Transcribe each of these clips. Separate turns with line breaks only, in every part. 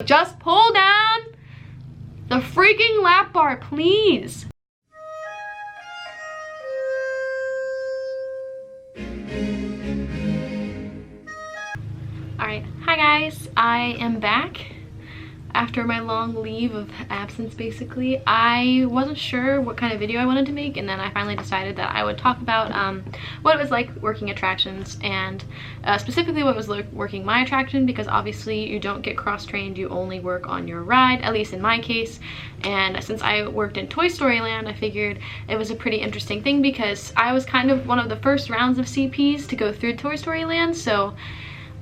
Just pull down the freaking lap bar, please. Alright, hi guys, I am back after my long leave of absence. Basically, I wasn't sure what kind of video I wanted to make, and then I finally decided that I would talk about what it was like working attractions, and specifically what it was like working my attraction, because obviously you don't get cross-trained, you only work on your ride, at least in my case. And since I worked in Toy Story Land, I figured it was a pretty interesting thing because I was kind of one of the first rounds of CPs to go through Toy Story Land, so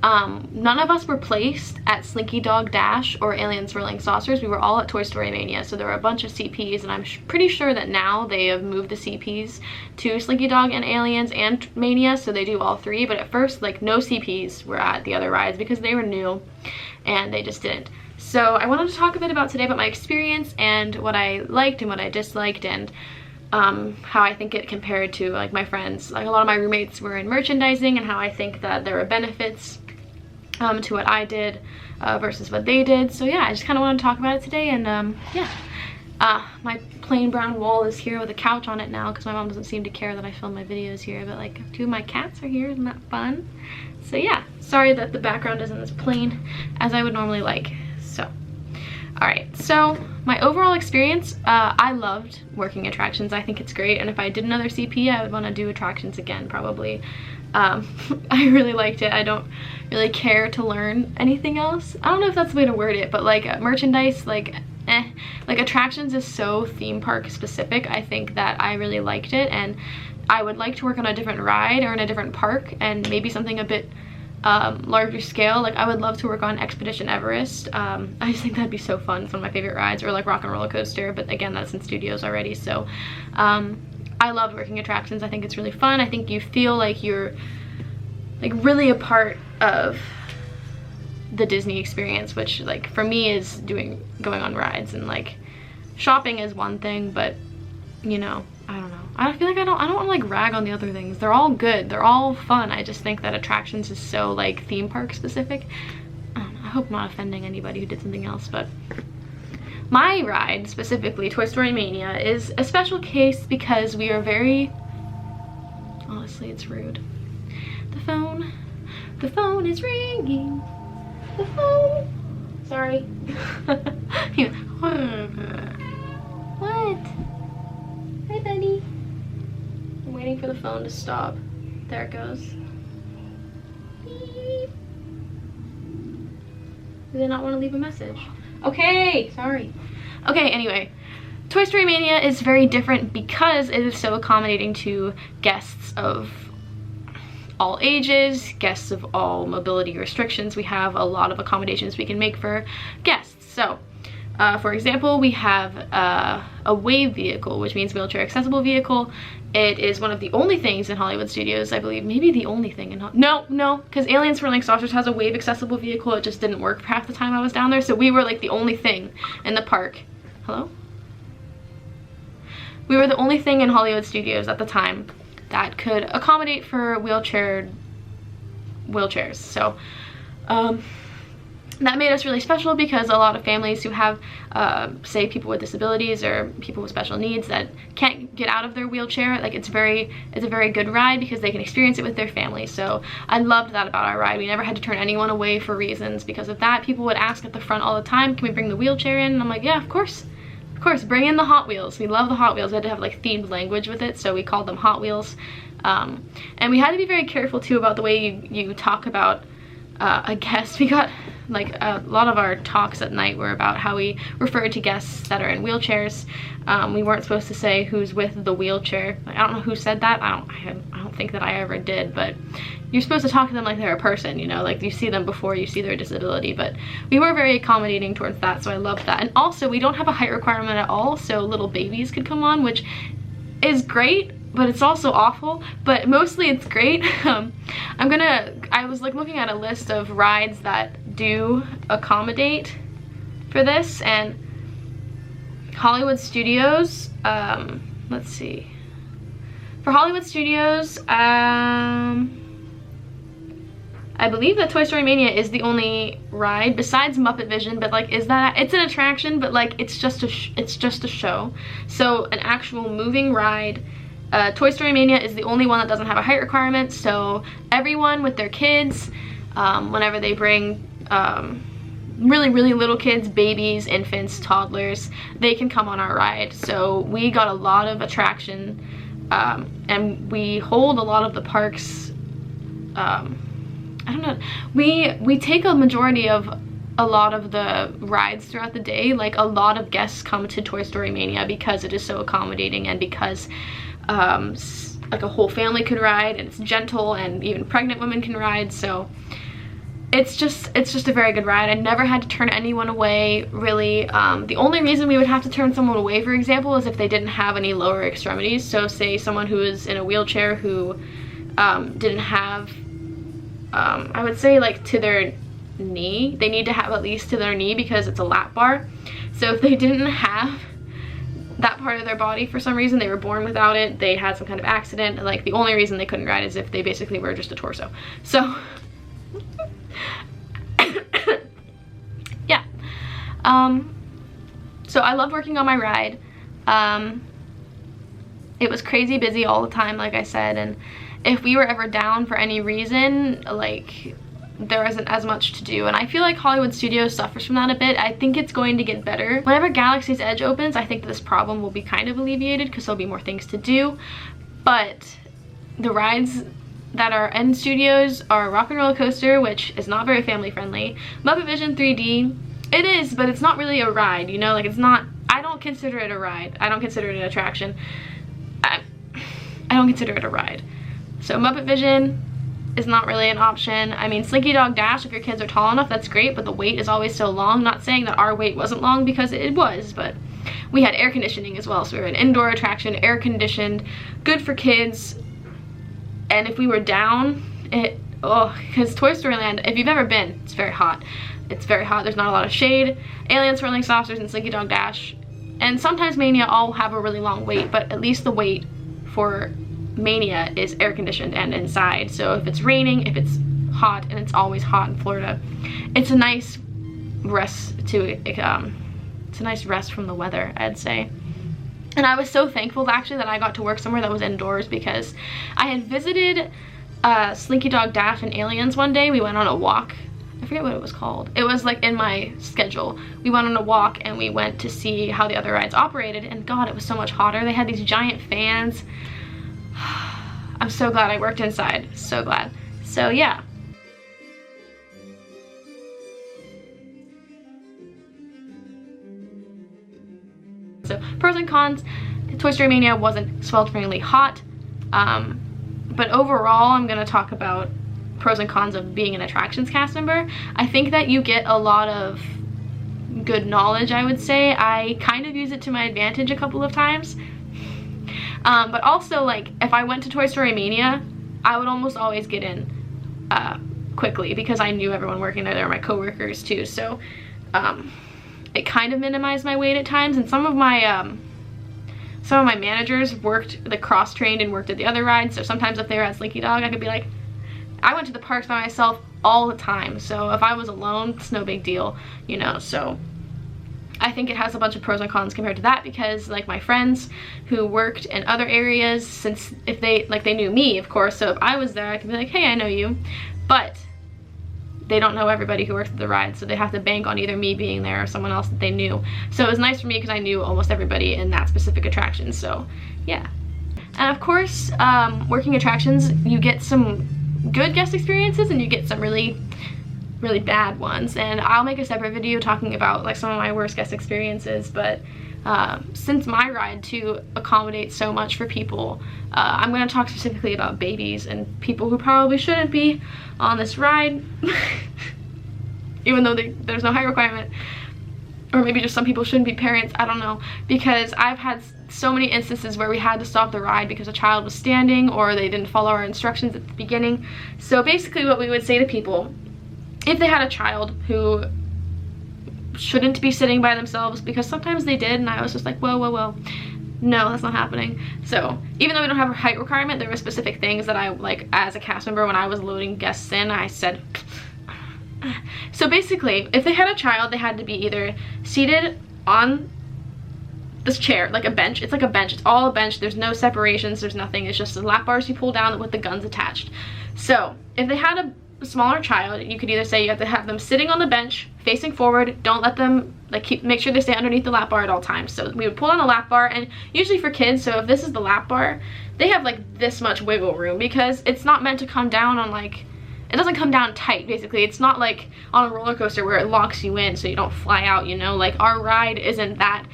none of us were placed at Slinky Dog Dash or Alien Swirling Saucers. We were all at Toy Story Mania, so there were a bunch of CPs, and I'm pretty sure that now they have moved the CPs to Slinky Dog and Aliens and Mania, so they do all three. But at first, like, no CPs were at the other rides because they were new and they just didn't. So I wanted to talk a bit about today about my experience and what I liked and what I disliked, and how I think it compared to like my friends. Like, a lot of my roommates were in merchandising, and how I think that there were benefits to what I did versus what they did. So yeah, I just kind of want to talk about it today. And yeah, my plain brown wall is here with a couch on it now because my mom doesn't seem to care that I film my videos here, but like two of my cats are here. Isn't that fun? So yeah, sorry that the background isn't as plain as I would normally like. So all right, so my overall experience, I loved working attractions. I think it's great, and if I did another CP, I would want to do attractions again, probably. I really liked it. I don't really care to learn anything else. I don't know if that's the way to word it, but like merchandise, like attractions is so theme park specific. I think that I really liked it, and I would like to work on a different ride or in a different park, and maybe something a bit larger scale. Like, I would love to work on Expedition Everest. I just think that'd be so fun. It's one of my favorite rides. Or like Rock and Roller Coaster, but again, that's in studios already. So I love working attractions. I think it's really fun. I think you feel like you're like really a part of the Disney experience, which like for me is going on rides, and like shopping is one thing, but you know, I don't know. I feel like I don't want to like rag on the other things. They're all good. They're all fun. I just think that attractions is so like theme park specific. I don't know. I hope I'm not offending anybody who did something else, but my ride, specifically Toy Story Mania, is a special case because we are very, honestly, it's rude. The phone is ringing. The phone. Sorry. What? Hi, buddy. I'm waiting for the phone to stop. There it goes. Beep. Do they not want to leave a message? Okay, sorry. Okay, anyway, Toy Story Mania is very different because it is so accommodating to guests of all ages, guests of all mobility restrictions. We have a lot of accommodations we can make for guests. So, for example, we have a wave vehicle, which means wheelchair accessible vehicle. It is one of the only things in Hollywood Studios, I believe, maybe the only thing in no, because Alien Swirling Saucers has a wave accessible vehicle. It just didn't work for half the time I was down there, so we were like the only thing in the park. Hello? We were the only thing in Hollywood Studios at the time that could accommodate for wheelchairs. So that made us really special because a lot of families who have, say, people with disabilities or people with special needs that can't get out of their wheelchair, like it's a very good ride because they can experience it with their family. So I loved that about our ride. We never had to turn anyone away for reasons because of that. People would ask at the front all the time, can we bring the wheelchair in? And I'm like, yeah, of course, bring in the Hot Wheels. We love the Hot Wheels. We had to have like themed language with it, so we called them Hot Wheels. And we had to be very careful too about the way you talk about a guest. We got like a lot of our talks at night were about how we refer to guests that are in wheelchairs. We weren't supposed to say who's with the wheelchair. Like, I don't know who said that. I don't think that I ever did, but you're supposed to talk to them like they're a person, you know, like you see them before you see their disability. But we were very accommodating towards that, so I loved that. And also, we don't have a height requirement at all, so little babies could come on, which is great, but it's also awful, but mostly it's great. I was like looking at a list of rides that do accommodate for this, and Hollywood Studios, let's see. For Hollywood Studios, I believe that Toy Story Mania is the only ride besides Muppet Vision, but like, it's an attraction, but like, it's just a show. So an actual moving ride. Toy Story Mania is the only one that doesn't have a height requirement, so everyone with their kids, whenever they bring really little kids, babies, infants, toddlers, they can come on our ride. So we got a lot of attraction, and we hold a lot of the parks. I don't know, we take a majority of a lot of the rides throughout the day. Like, a lot of guests come to Toy Story Mania because it is so accommodating, and because like a whole family could ride, and it's gentle, and even pregnant women can ride. So it's just a very good ride. I never had to turn anyone away, really. The only reason we would have to turn someone away, for example, is if they didn't have any lower extremities. So say someone who is in a wheelchair who didn't have, I would say, like, to their knee. They need to have at least to their knee because it's a lap bar. So if they didn't have that part of their body for some reason, they were born without it, they had some kind of accident, like, the only reason they couldn't ride is if they basically were just a torso. So yeah. So I loved working on my ride. It was crazy busy all the time, like I said, and if we were ever down for any reason, like, there isn't as much to do, and I feel like Hollywood Studios suffers from that a bit. I think it's going to get better. Whenever Galaxy's Edge opens, I think this problem will be kind of alleviated because there'll be more things to do. But the rides that are in studios are Rock and Roller Coaster, which is not very family friendly. Muppet Vision 3D, it is, but it's not really a ride, you know? Like, it's not, I don't consider it a ride. I don't consider it an attraction. I don't consider it a ride. So Muppet Vision is not really an option. I mean, Slinky Dog Dash, if your kids are tall enough, that's great, but the wait is always so long. Not saying that our wait wasn't long, because it was, but we had air conditioning as well, so we were an indoor attraction, air conditioned, good for kids. And if we were down, because Toy Story Land, if you've ever been, it's very hot. It's very hot, there's not a lot of shade. Alien Swirling Saucers and Slinky Dog Dash, and sometimes Mania all have a really long wait, but at least the wait for Mania is air conditioned and inside. So if it's raining, if it's hot, and it's always hot in Florida, it's a nice rest it's a nice rest from the weather, I'd say. And I was so thankful actually that I got to work somewhere that was indoors, because I had visited Slinky Dog Dash and Aliens one day. We went on a walk. I forget what it was called. It was like in my schedule. We went on a walk and we went to see how the other rides operated, and God, it was so much hotter. They had these giant fans. I'm so glad I worked inside, so glad. So yeah. So pros and cons, Toy Story Mania wasn't swelteringly hot, but overall I'm gonna talk about pros and cons of being an attractions cast member. I think that you get a lot of good knowledge, I would say. I kind of use it to my advantage a couple of times. But also, like, if I went to Toy Story Mania, I would almost always get in quickly because I knew everyone working there. They were my coworkers too, so it kind of minimized my wait at times. And some of my managers worked, the cross-trained and worked at the other rides, so sometimes if they were at Slinky Dog, I could be like, I went to the parks by myself all the time, so if I was alone, it's no big deal, you know. So I think it has a bunch of pros and cons compared to that, because like my friends who worked in other areas, since if they knew me, of course, so if I was there I could be like, hey, I know you, but they don't know everybody who works at the ride, so they have to bank on either me being there or someone else that they knew. So it was nice for me because I knew almost everybody in that specific attraction. So yeah. And of course, working attractions, you get some good guest experiences and you get some really bad ones, and I'll make a separate video talking about like some of my worst guest experiences. But since my ride to accommodate so much for people, I'm going to talk specifically about babies and people who probably shouldn't be on this ride even though there's no height requirement, or maybe just some people shouldn't be parents, I don't know, because I've had so many instances where we had to stop the ride because a child was standing or they didn't follow our instructions at the beginning. So basically what we would say to people, if they had a child who shouldn't be sitting by themselves, because sometimes they did, and I was just like, whoa, whoa, whoa, No, that's not happening. So even though we don't have a height requirement, there were specific things that I, like, as a cast member, when I was loading guests in, I said. So basically, if they had a child, they had to be either seated on this chair, like a bench. It's like a bench. It's all a bench. There's no separations. There's nothing. It's just the lap bars you pull down with the guns attached. So if they had a smaller child, you could either say you have to have them sitting on the bench, facing forward. Don't let them, like, make sure they stay underneath the lap bar at all times. So we would pull on the lap bar, and usually for kids, so if this is the lap bar, they have like this much wiggle room because it's not meant to come down on, like, it doesn't come down tight, basically. It's not like on a roller coaster where it locks you in so you don't fly out, you know? Like, our ride isn't that.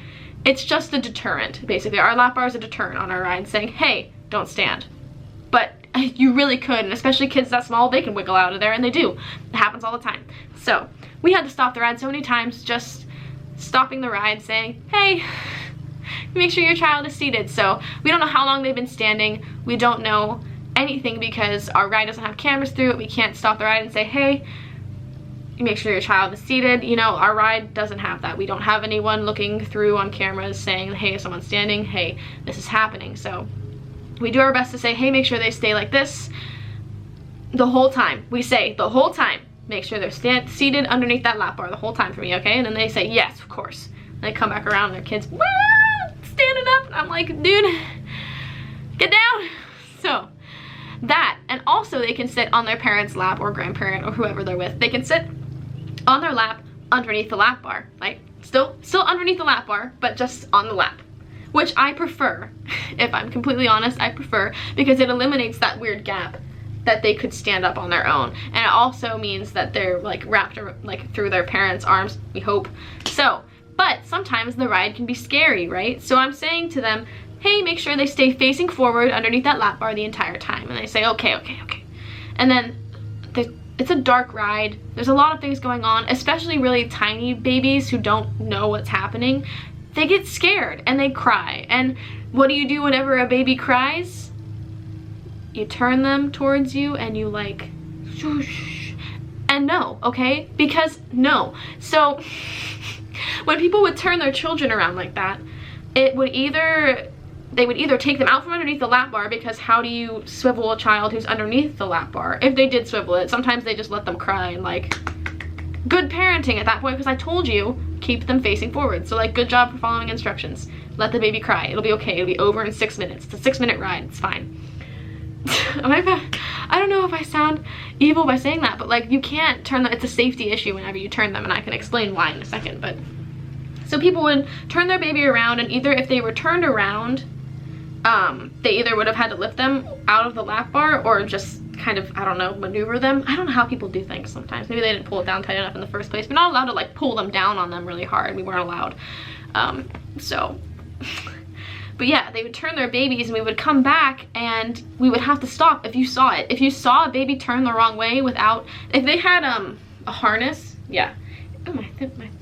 It's just a deterrent, basically. Our lap bar is a deterrent on our ride, saying, hey, don't stand. But you really could, and especially kids that small, they can wiggle out of there, and they do. It happens all the time. So we had to stop the ride so many times, just stopping the ride, saying, hey, make sure your child is seated. So we don't know how long they've been standing. We don't know anything because our ride doesn't have cameras through it. We can't stop the ride and say, hey, make sure your child is seated. You know, our ride doesn't have that. We don't have anyone looking through on cameras saying, hey, someone's standing, hey, this is happening. So we do our best to say, hey, make sure they stay like this the whole time. We say the whole time, make sure they're seated underneath that lap bar the whole time for me, okay? And then they say, yes, of course. And they come back around and their kids, standing up. And I'm like, dude, get down. So that, and also they can sit on their parent's lap or grandparent or whoever they're with. They can sit on their lap underneath the lap bar, like still underneath the lap bar, but just on the lap, which I prefer. If I'm completely honest, I prefer, because it eliminates that weird gap that they could stand up on their own, and it also means that they're like wrapped like through their parents' arms, we hope. So, but sometimes the ride can be scary, right? So I'm saying to them, hey, make sure they stay facing forward underneath that lap bar the entire time. And they say, okay. And then it's a dark ride. There's a lot of things going on, especially really tiny babies who don't know what's happening. They get scared and they cry. And what do you do whenever a baby cries? You turn them towards you and you like, shoosh. And no, okay? Because no. So when people would turn their children around like that, it would either, they would either take them out from underneath the lap bar, because how do you swivel a child who's underneath the lap bar? If they did swivel it, sometimes they just let them cry, and like, good parenting at that point, because I told you, keep them facing forward. So like, good job for following instructions. Let the baby cry. It'll be okay. It'll be over in 6 minutes. It's a 6-minute ride. It's fine. I don't know if I sound evil by saying that, but like, you can't turn them. It's a safety issue whenever you turn them, and I can explain why in a second. But so people would turn their baby around, and either if they were turned around, they either would have had to lift them out of the lap bar or just kind of, I don't know, maneuver them. I don't know how people do things sometimes. Maybe they didn't pull it down tight enough in the first place. We're not allowed to like pull them down on them really hard. We weren't allowed. But yeah, they would turn their babies, and we would come back and we would have to stop if you saw it. If you saw a baby turn the wrong way without, if they had a harness, yeah. Oh, my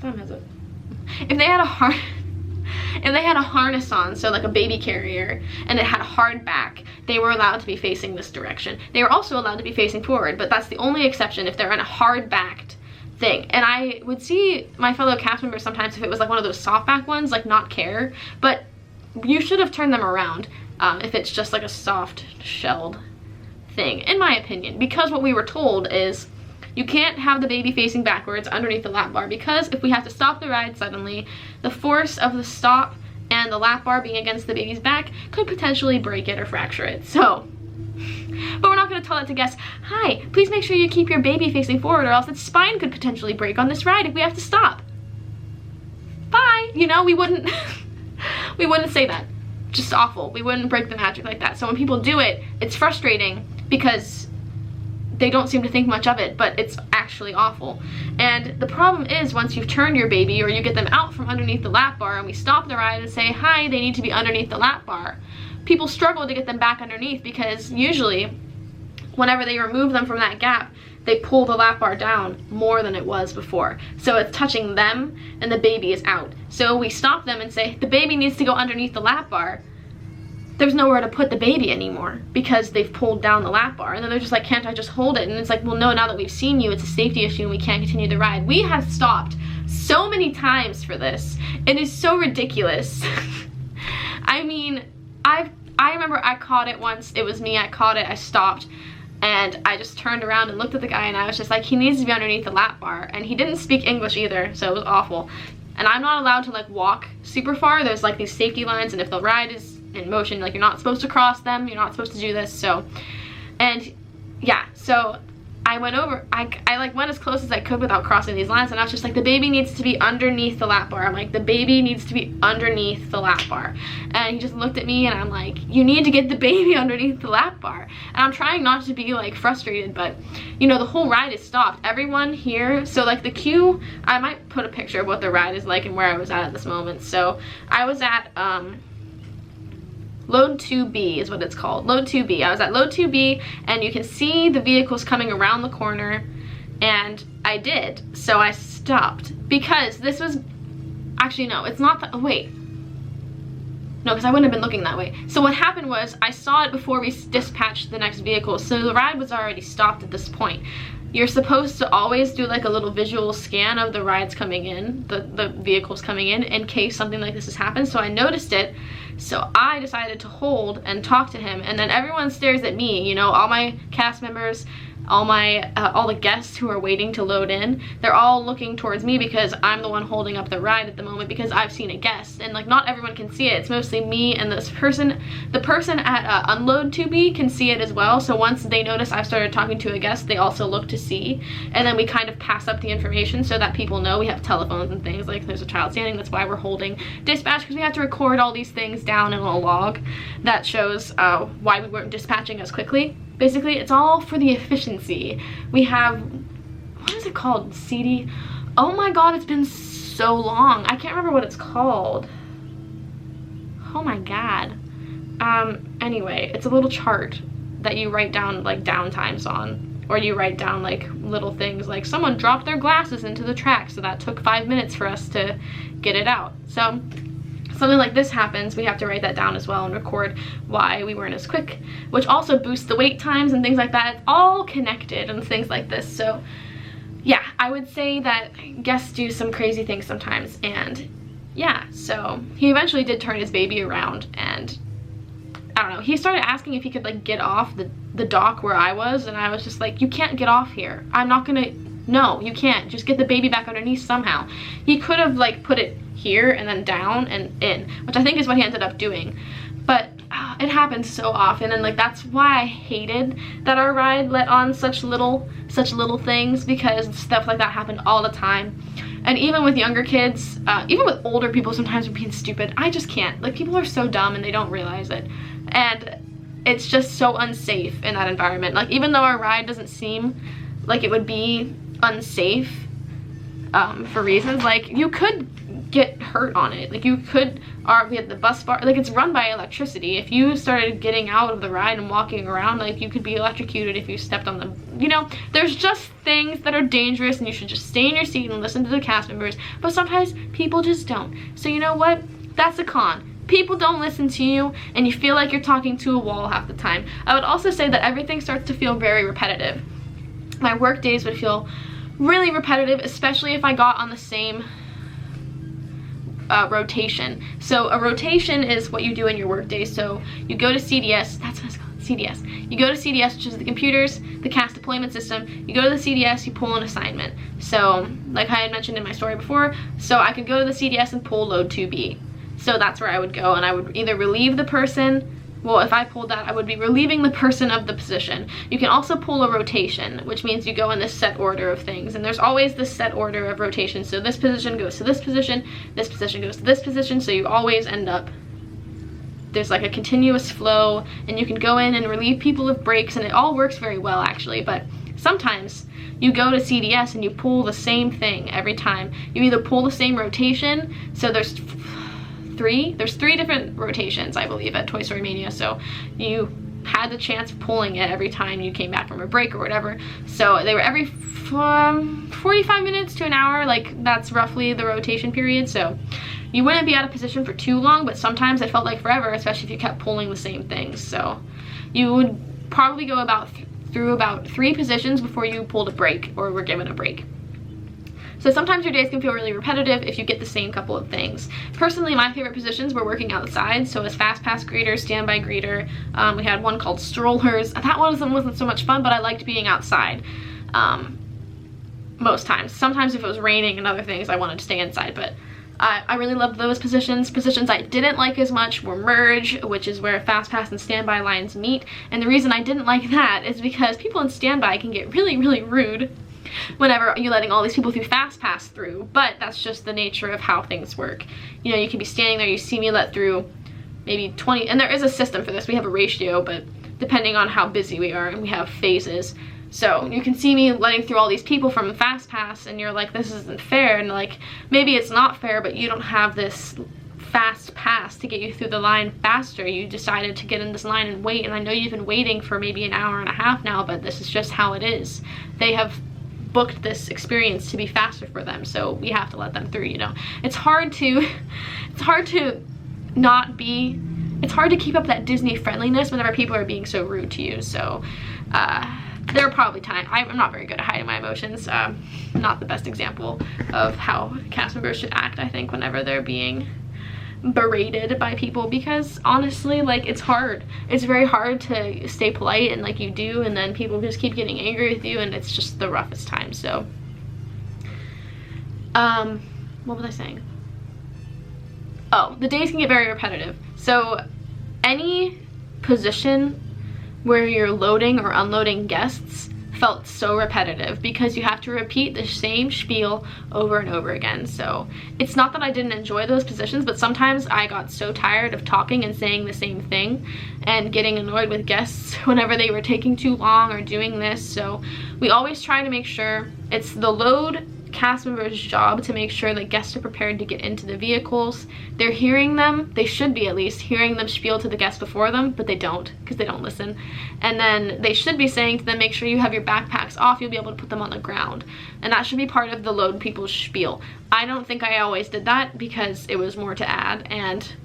thumb has a, if they had a harness on, so like a baby carrier, and it had a hard back, they were allowed to be facing this direction. They were also allowed to be facing forward, but that's the only exception if they're in a hard backed thing. And I would see my fellow cast members sometimes, if it was like one of those soft back ones, like not care, but you should have turned them around if it's just like a soft shelled thing, in my opinion, because what we were told is you can't have the baby facing backwards underneath the lap bar, because if we have to stop the ride suddenly, the force of the stop and the lap bar being against the baby's back could potentially break it or fracture it. So, but we're not going to tell that to guests, hi, please make sure you keep your baby facing forward, or else its spine could potentially break on this ride if we have to stop. Bye. You know, we wouldn't we wouldn't say that. Just awful. We wouldn't break the magic like that. So when people do it, it's frustrating because they don't seem to think much of it, but it's actually awful. And the problem is, once you've turned your baby, or you get them out from underneath the lap bar, and we stop the ride and say, hi, they need to be underneath the lap bar, people struggle to get them back underneath, because usually whenever they remove them from that gap, they pull the lap bar down more than it was before. So it's touching them and the baby is out. So we stop them and say, the baby needs to go underneath the lap bar. There's nowhere to put the baby anymore because they've pulled down the lap bar. And then they're just like, can't I just hold it? And it's like, well, no, now that we've seen you, it's a safety issue and we can't continue the ride. We have stopped so many times for this. It is so ridiculous. I mean, I remember I caught it once. It was me, I caught it, I stopped, and I just turned around and looked at the guy, and I was just like, he needs to be underneath the lap bar. And he didn't speak English either, so it was awful. And I'm not allowed to like walk super far. There's like these safety lines, and if the ride is in motion, like, you're not supposed to cross them, you're not supposed to do this. So, and yeah, so I went over, I like went as close as I could without crossing these lines, and I was just like, the baby needs to be underneath the lap bar. I'm like, the baby needs to be underneath the lap bar. And he just looked at me, and I'm like, you need to get the baby underneath the lap bar. And I'm trying not to be like frustrated, but you know, the whole ride is stopped. Everyone here, so like the queue, I might put a picture of what the ride is like and where I was at this moment. So I was at Load 2B is what it's called. Load 2B. I was at Load 2B, and you can see the vehicles coming around the corner, and I did. So I stopped because this was, actually no, it's not that, oh, wait. No, because I wouldn't have been looking that way. So what happened was I saw it before we dispatched the next vehicle. So the ride was already stopped at this point. You're supposed to always do like a little visual scan of the rides coming in, the vehicles coming in case something like this has happened. So I noticed it, so I decided to hold and talk to him, and then everyone stares at me, you know, all my cast members, all the guests who are waiting to load in, they're all looking towards me because I'm the one holding up the ride at the moment, because I've seen a guest, and like not everyone can see it. It's mostly me and this person. The person at Unload 2B can see it as well, so once they notice I've started talking to a guest, they also look to see, and then we kind of pass up the information so that people know. We have telephones and things, like there's a child standing. That's why we're holding dispatch, because we have to record all these things down in a log that shows why we weren't dispatching as quickly. Basically, it's all for the efficiency. We have, what is it called? CD? Oh my god, it's been so long. I can't remember what it's called. Oh my god. Anyway, it's a little chart that you write down like downtimes on, or you write down like little things like someone dropped their glasses into the track, so that took 5 minutes for us to get it out. So something like this happens, we have to write that down as well and record why we weren't as quick, which also boosts the wait times and things like that. It's all connected and things like this. So yeah, I would say that guests do some crazy things sometimes, and yeah, so he eventually did turn his baby around, and I don't know, he started asking if he could like get off the dock where I was, and I was just like, you can't get off here. I'm not gonna, no, you can't. Just get the baby back underneath somehow. He could have like put it here and then down and in, which I think is what he ended up doing, but it happens so often, and like that's why I hated that our ride let on such little things, because stuff like that happened all the time. And even with younger kids, even with older people, sometimes we're being stupid. I just can't, like, people are so dumb and they don't realize it, and it's just so unsafe in that environment. Like, even though our ride doesn't seem like it would be unsafe for reasons, like you could get hurt on it. Like you could, we had the bus bar, like it's run by electricity. If you started getting out of the ride and walking around, like you could be electrocuted if you stepped on the, you know, there's just things that are dangerous, and you should just stay in your seat and listen to the cast members. But sometimes people just don't. So you know what? That's a con. People don't listen to you, and you feel like you're talking to a wall half the time. I would also say that everything starts to feel very repetitive. My work days would feel really repetitive, especially if I got on the same rotation. So a rotation is what you do in your work day. So you go to CDS, that's what it's called, CDS. You go to CDS, which is the computers, the cast deployment system. You go to the CDS, you pull an assignment. So like I had mentioned in my story before, so I could go to the CDS and pull load 2B. So that's where I would go, and I would either relieve the person, well, if I pulled that, I would be relieving the person of the position. You can also pull a rotation, which means you go in this set order of things, and there's always this set order of rotation. So this position goes to this position goes to this position, so you always end up, there's like a continuous flow, and you can go in and relieve people of breaks, and it all works very well actually. But sometimes you go to CDS and you pull the same thing every time. You either pull the same rotation, so there's three different rotations, I believe, at Toy Story Mania, so you had the chance of pulling it every time you came back from a break or whatever. So they were every 45 minutes to an hour, like that's roughly the rotation period. So you wouldn't be out of position for too long, but sometimes it felt like forever, especially if you kept pulling the same things. So you would probably go through about 3 positions before you pulled a break or were given a break. So sometimes your days can feel really repetitive if you get the same couple of things. Personally, my favorite positions were working outside. So as fast pass greeter, standby greeter. We had one called strollers. That one wasn't so much fun, but I liked being outside most times. Sometimes if it was raining and other things, I wanted to stay inside, but I really loved those positions. Positions I didn't like as much were merge, which is where fast pass and standby lines meet. And the reason I didn't like that is because people in standby can get really, really rude whenever you're letting all these people through fast pass through. But that's just the nature of how things work. You know, you can be standing there, you see me let through maybe 20, and there is a system for this. We have a ratio, but depending on how busy we are, and we have phases. So you can see me letting through all these people from the fast pass, and you're like, this isn't fair. And like, maybe it's not fair, but you don't have this fast pass to get you through the line faster. You decided to get in this line and wait, and I know you've been waiting for maybe an hour and a half now, but this is just how it is. They have booked this experience to be faster for them, so we have to let them through, you know. It's hard to keep up that Disney friendliness whenever people are being so rude to you. So there are probably times, I'm not very good at hiding my emotions. Not the best example of how cast members should act, I think, whenever they're being berated by people, because honestly, like, it's hard. It's very hard to stay polite, and like you do, and then people just keep getting angry with you, and it's just the roughest time. So what was I saying? Oh, the days can get very repetitive. So any position where you're loading or unloading guests felt so repetitive because you have to repeat the same spiel over and over again. So it's not that I didn't enjoy those positions, but sometimes I got so tired of talking and saying the same thing and getting annoyed with guests whenever they were taking too long or doing this. So we always try to make sure it's the load cast members' job to make sure that guests are prepared to get into the vehicles. They're hearing them, they should be at least hearing them spiel to the guests before them, but they don't, because they don't listen. And then they should be saying to them, make sure you have your backpacks off, you'll be able to put them on the ground. And that should be part of the load people's spiel. I don't think I always did that because it was more to add, and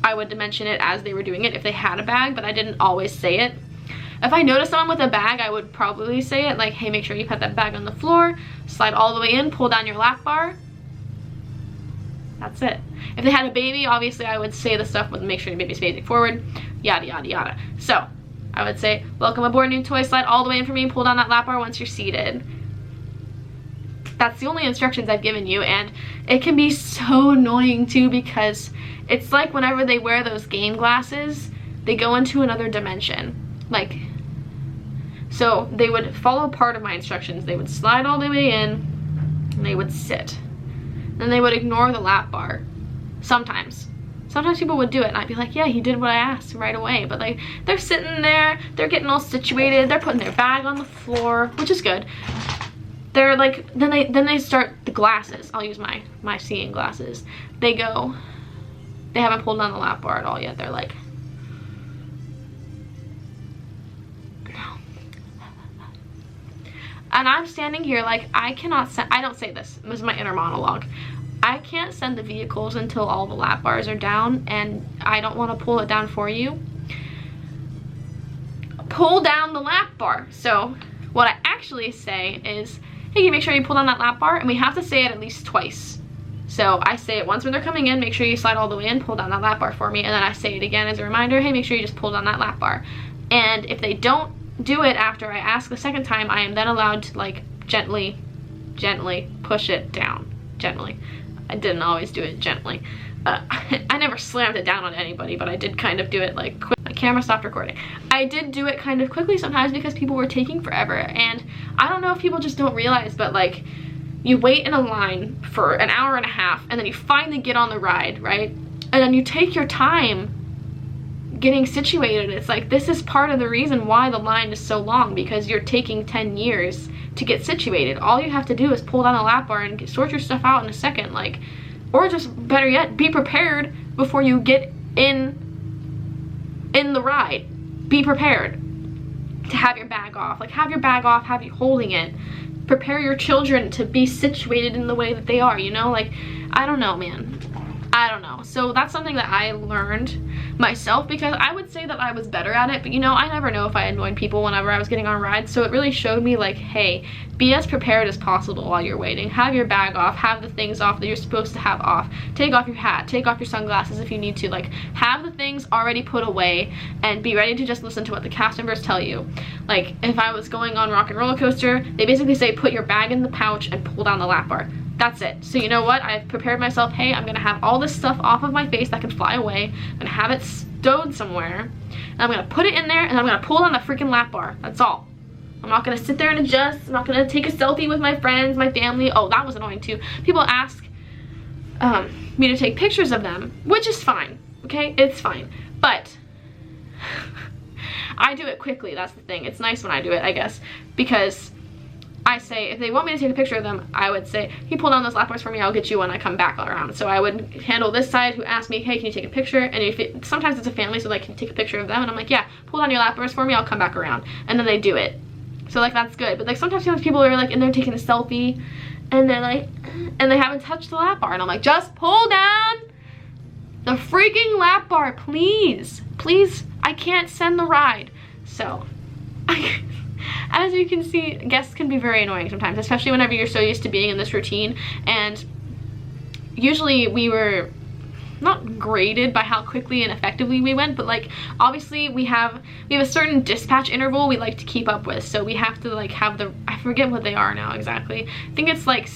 I would mention it as they were doing it if they had a bag, but I didn't always say it. If I noticed someone with a bag, I would probably say it, like, hey, make sure you put that bag on the floor, slide all the way in, pull down your lap bar. That's it. If they had a baby, obviously I would say the stuff with make sure your baby's facing forward, yada, yada, yada. So I would say, welcome aboard, new toy, slide all the way in for me, pull down that lap bar once you're seated. That's the only instructions I've given you, and it can be so annoying too, because it's like whenever they wear those game glasses, they go into another dimension. Like, so they would follow part of my instructions. They would slide all the way in, and they would sit. Then they would ignore the lap bar. Sometimes people would do it, and I'd be like, yeah, he did what I asked right away. But like, they're sitting there, they're getting all situated, they're putting their bag on the floor, which is good. They're like, then they start the glasses. I'll use my seeing glasses. They haven't pulled on the lap bar at all yet. They're like, and I'm standing here like, I cannot send, I don't say this is my inner monologue. I can't send the vehicles until all the lap bars are down, and I don't want to pull it down for you. Pull down the lap bar. So what I actually say is, hey, you make sure you pull down that lap bar, and we have to say it at least twice. So I say it once when they're coming in, make sure you slide all the way in, pull down that lap bar for me, and then I say it again as a reminder, hey, make sure you just pull down that lap bar. And if they don't do it after I ask the second time, I am then allowed to like gently push it down. Gently. I didn't always do it gently. I never slammed it down on anybody, but I did kind of do it like quick. My camera stopped recording. I did do it kind of quickly sometimes because people were taking forever, and I don't know if people just don't realize, but like, you wait in a line for an hour and a half, and then you finally get on the ride, right? And then you take your time getting situated. It's like, this is part of the reason why the line is so long, because you're taking 10 years to get situated. All you have to do is pull down the lap bar and sort your stuff out in a second, like, or just better yet, be prepared before you get in the ride. Be prepared to have your bag off, like, have your bag off, have you holding it. Prepare your children to be situated in the way that they are, you know? Like, I don't know, man. I don't know. So that's something that I learned myself, because I would say that I was better at it, but you know, I never know if I annoyed people whenever I was getting on rides. So it really showed me like, hey, be as prepared as possible while you're waiting. Have your bag off, have the things off that you're supposed to have off. Take off your hat, take off your sunglasses if you need to. Like, have the things already put away and be ready to just listen to what the cast members tell you. Like, if I was going on Rock and Roller Coaster, they basically say put your bag in the pouch and pull down the lap bar. That's it. So you know what? I've prepared myself. Hey, I'm gonna have all this stuff off of my face that can fly away. I'm gonna have it stowed somewhere, and I'm gonna put it in there, and I'm gonna pull down the freaking lap bar. That's all. I'm not gonna sit there and adjust. I'm not gonna take a selfie with my friends, my family. Oh, that was annoying too. People ask me to take pictures of them, which is fine. Okay, it's fine. But I do it quickly. That's the thing. It's nice when I do it, I guess, because I say, if they want me to take a picture of them, I would say, hey, pull down those lap bars for me, I'll get you when I come back around. So I would handle this side who asked me, hey, can you take a picture? And if it, sometimes it's a family, so like, can you take a picture of them? And I'm like, yeah, pull down your lap bars for me, I'll come back around. And then they do it. So like, that's good. But like, sometimes people are like in there taking a selfie, and they're like, and they haven't touched the lap bar. And I'm like, just pull down the freaking lap bar, please. Please, I can't send the ride. So, as you can see, guests can be very annoying sometimes, especially whenever you're so used to being in this routine. And usually we were not graded by how quickly and effectively we went, but like, obviously we have a certain dispatch interval we like to keep up with. So we have to like have the, I forget what they are now exactly. I think it's like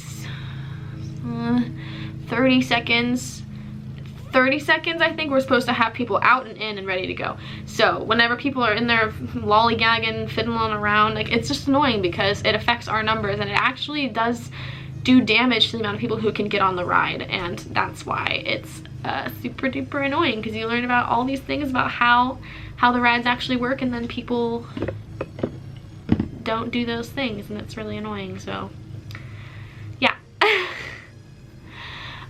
30 seconds. 30 seconds, I think, we're supposed to have people out and in and ready to go. So whenever people are in there lollygagging, fiddling around, like, it's just annoying because it affects our numbers, and it actually does do damage to the amount of people who can get on the ride. And that's why it's super duper annoying, because you learn about all these things about how the rides actually work, and then people don't do those things, and it's really annoying. So yeah.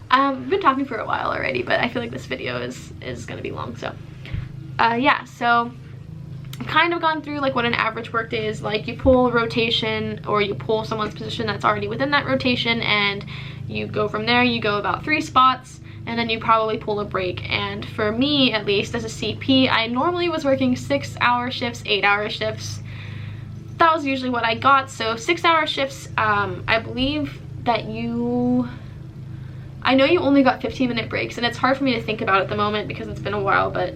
I've been talking for a while already, but I feel like this video is gonna be long. So yeah, so I've kind of gone through like what an average work day is like. You pull rotation, or you pull someone's position that's already within that rotation, and you go from there. You go about 3 spots, and then you probably pull a break. And for me, at least as a CP, I normally was working 6-hour shifts, 8-hour shifts. That was usually what I got. So 6-hour shifts, I believe that I know you only got 15-minute breaks, and it's hard for me to think about at the moment because it's been a while, but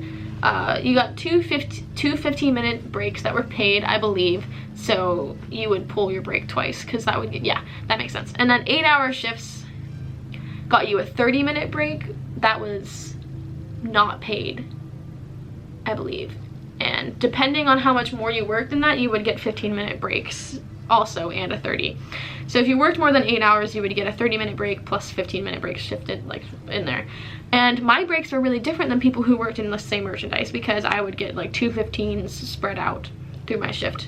you got two 15-minute breaks that were paid, I believe. So you would pull your break twice, because that would get, yeah, that makes sense. And then 8-hour shifts got you a 30-minute break that was not paid, I believe. And depending on how much more you worked in that, you would get 15-minute breaks also, and a 30. So if you worked more than 8 hours, you would get a 30-minute break plus 15-minute breaks shifted like in there. And my breaks were really different than people who worked in the same merchandise, because I would get like 2 15s spread out through my shift.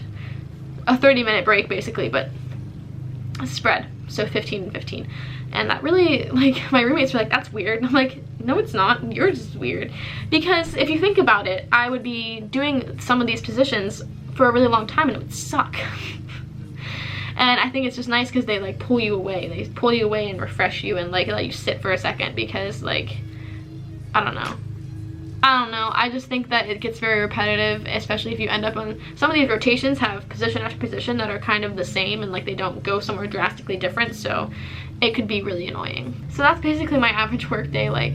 A 30-minute break basically, but spread, so 15 and 15. And that really, like, my roommates were like, that's weird. And I'm like, no, it's not. Yours is weird. Because if you think about it, I would be doing some of these positions for a really long time, and it would suck. And I think it's just nice because they like pull you away. They pull you away and refresh you, and like let you sit for a second, because like, I don't know. I just think that it gets very repetitive, especially if you end up on, some of these rotations have position after position that are kind of the same, and like they don't go somewhere drastically different, so it could be really annoying. So that's basically my average work day, like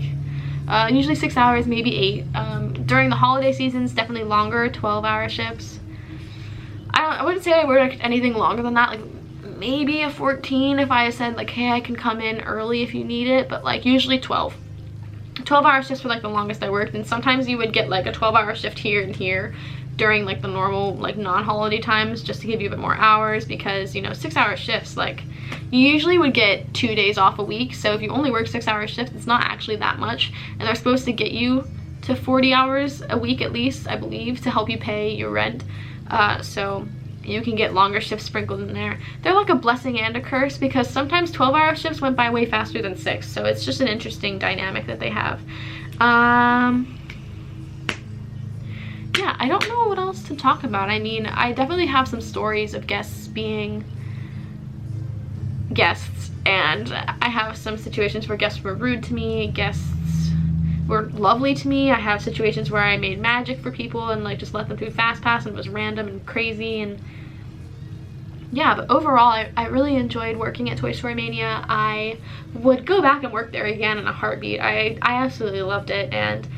usually 6 hours, maybe 8. During the holiday seasons, definitely longer, 12-hour shifts. I wouldn't say I worked anything longer than that, like maybe a 14 if I said like, hey, I can come in early if you need it, but like usually 12. 12-hour shifts were like the longest I worked, and sometimes you would get like a 12-hour shift here and here during like the normal like non-holiday times, just to give you a bit more hours, because you know, 6-hour shifts, like you usually would get 2 days off a week. So if you only work 6-hour shifts, it's not actually that much, and they're supposed to get you to 40 hours a week at least, I believe, to help you pay your rent. So you can get longer shifts sprinkled in there. They're like a blessing and a curse, because sometimes 12-hour shifts went by way faster than 6. So it's just an interesting dynamic that they have. Yeah, I don't know what else to talk about. I mean, I definitely have some stories of guests being guests, and I have some situations where guests were rude to me, guests were lovely to me. I have situations where I made magic for people and like just let them through fast pass, and it was random and crazy. And yeah, but overall I really enjoyed working at Toy Story Mania. I would go back and work there again in a heartbeat. I absolutely loved it. And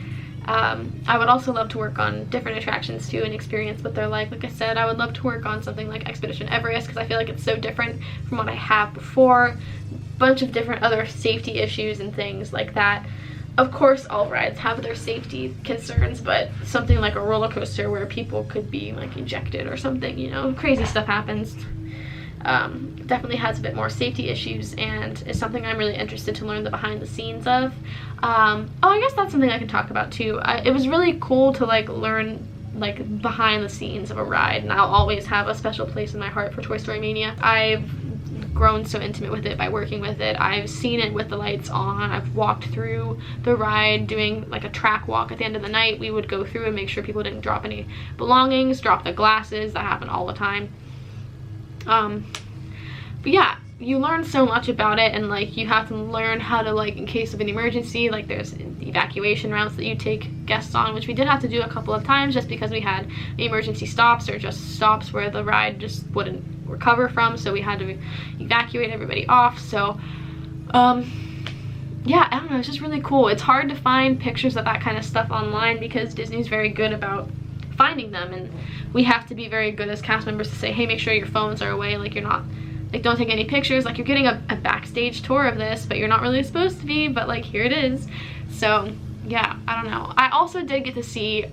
I would also love to work on different attractions too and experience what they're like. Like I said, I would love to work on something like Expedition Everest, because I feel like it's so different from what I have before. Bunch of different other safety issues and things like that. Of course, all rides have their safety concerns, but something like a roller coaster where people could be like ejected or something, you know, crazy stuff happens. Definitely has a bit more safety issues, and is something I'm really interested to learn the behind the scenes of. Oh, I guess that's something I can talk about too. It was really cool to like learn like behind the scenes of a ride, and I'll always have a special place in my heart for Toy Story Mania. I've grown so intimate with it by working with it. I've seen it with the lights on. I've walked through the ride doing like a track walk at the end of the night. We would go through and make sure people didn't drop any belongings, drop the glasses. That happened all the time. But yeah, you learn so much about it, and like you have to learn how to, like, in case of an emergency, like there's evacuation routes that you take guests on, which we did have to do a couple of times just because we had emergency stops or just stops where the ride just wouldn't recover from, so we had to evacuate everybody off. So yeah, I don't know, it's just really cool. It's hard to find pictures of that kind of stuff online because Disney's very good about finding them, and we have to be very good as cast members to say, hey, make sure your phones are away, like you're not, like, don't take any pictures, like you're getting a backstage tour of this, but you're not really supposed to be, but like here it is. So yeah, I don't know. I also did get to see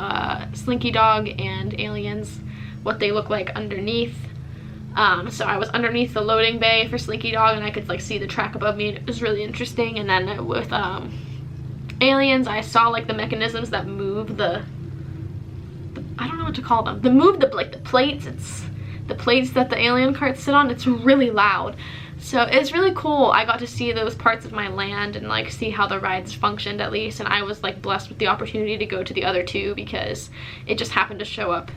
Slinky Dog and Aliens, what they look like underneath. So I was underneath the loading bay for Slinky Dog, and I could like see the track above me, and it was really interesting. And then with Aliens, I saw like the mechanisms that move the I don't know what to call them. Like the plates. It's the plates that the alien carts sit on. It's really loud. So it's really cool. I got to see those parts of my land and like see how the rides functioned at least. And I was like blessed with the opportunity to go to the other two because it just happened to show up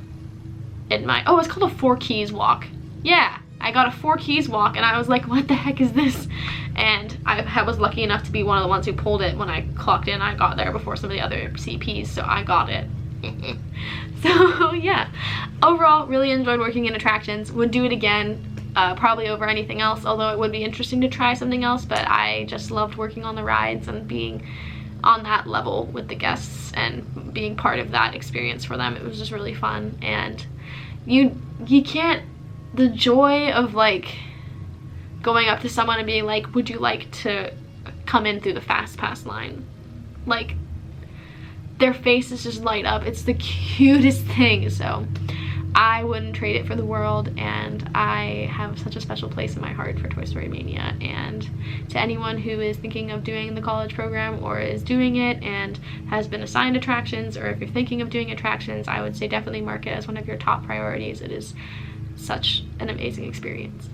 in my, oh, it's called a 4 Keys walk. Yeah, I got a 4 Keys walk, and I was like, what the heck is this? And I was lucky enough to be one of the ones who pulled it when I clocked in. I got there before some of the other CPs, so I got it. So yeah, overall really enjoyed working in attractions. Would do it again, probably over anything else, although it would be interesting to try something else. But I just loved working on the rides and being on that level with the guests and being part of that experience for them. It was just really fun. And you can't, the joy of like going up to someone and being like, would you like to come in through the fast pass line, like their faces just light up. It's the cutest thing. So I wouldn't trade it for the world, and I have such a special place in my heart for Toy Story Mania. And to anyone who is thinking of doing the college program or is doing it and has been assigned attractions, or if you're thinking of doing attractions, I would say definitely mark it as one of your top priorities. It is such an amazing experience.